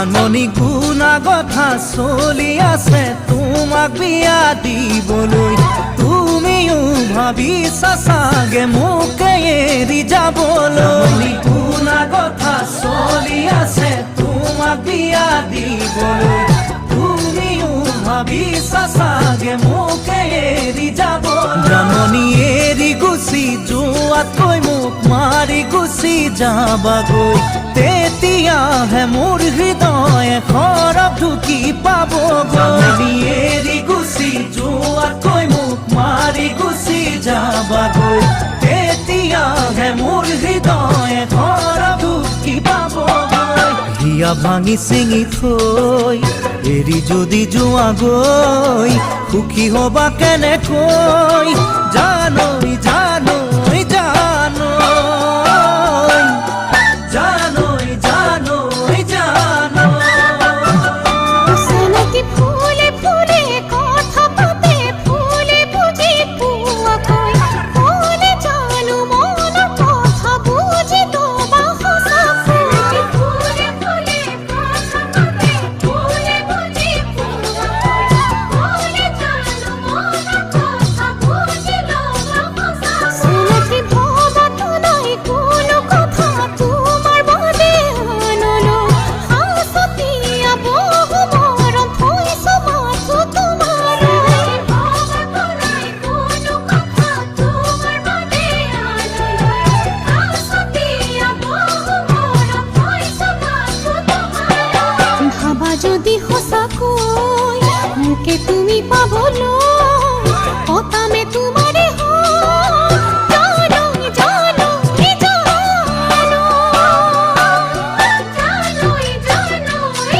জানমণি গুণা কথা চলি আছে তোমাক বিয়া দিবলৈ তুমিও ভাবিছা চাগে মোকে এৰি যাবলৈ গুণা কথা চলি আছে তোমাক বিয়া দিবলৈ তুমিও ভাবিছা চাগে মোকে এৰি যাবলৈ জানমণি এৰি গুচি যোৱাতকৈ মোক মাৰি গুচি যাবাগৈ তেতিয়াহে মোৰ হৃদয়ে খৰব ঢুকি পাবগৈ এৰি গুচি যোৱাতকৈ মোক মাৰি গুচি যাবাগৈ তেতিয়াহে মোৰ হৃদয়ে খৰব ঢুকি পাবগৈ হিয়া ভাঙি চিঙি থৈ এৰি যদি যোৱাগৈ সুখী হবা কেনেকৈ জানৈ জানৈ জানৈ জানৈ জানৈ জানৈ সনকি ফুলে ফুলে কথা পাতে ফুলে বুঝি পুয়াকৈ ফুলে জানো মন কথা বুঝি তোমা হসাকৈ ফুলে ফুলে কথা পাতে ফুলে বুঝি পুয়াকৈ ফুলে জানো মন কথা বুঝি তোমা হসাকৈ সনকি ভাবা তো নাই কোনো কথা তোমার বাদে আনলো হাসতিয়া বহু মরম থইছো মাথো তোমার ভাবা তো নাই কোনো কথা তোমার বাদে আনলো হাসতিয়া বহু মরম থইছো মাথো তোমার ভাবা যদি হসাকৈ মুকে তুমি পাবলৈ পতামে তোমারে জানৈ জানৈ জানৈ জানৈ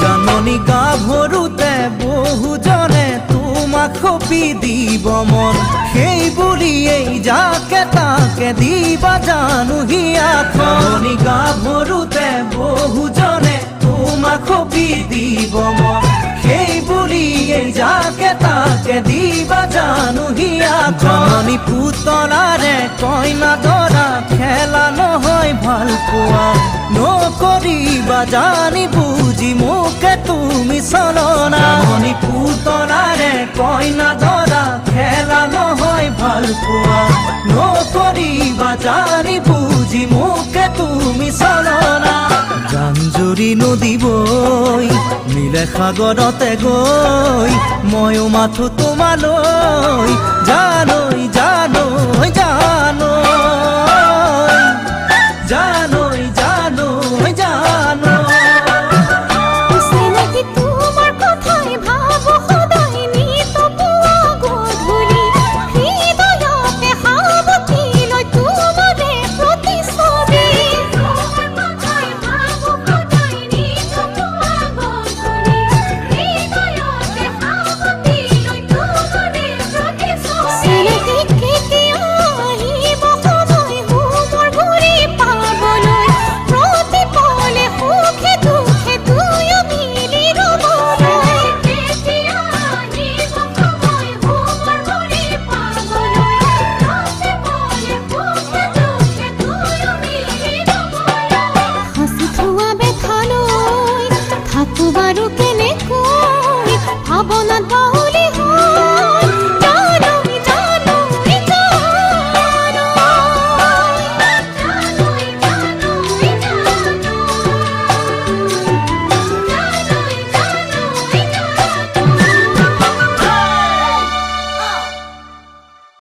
জানমণি গাভৰুতে বহুজনে তোমাক খপি দিব মন সেই বুলিয়েই যাকে তাকে দিবা জানো হিয়াখনি গাভৰুতে বহুজনে তোমাক খপি দিব মন সেই বুলিয়েই যাকে তাকে দিবা জানো হিয়াখনি পুতলাৰে কইনা দৰা খেলা নহয় ভাল পোৱা নকৰিবা জানি বুজি মোকে তুমি চলনা মণি পুতলাৰে কইনা দৰা খেলা নহয় ভাল পোৱা নকৰিবা জানি বুজি মোকে তুমি চলনা জানজুৰি নদী বৈ নীলে সাগৰতে গৈ ময়ো মাথো তোমালৈ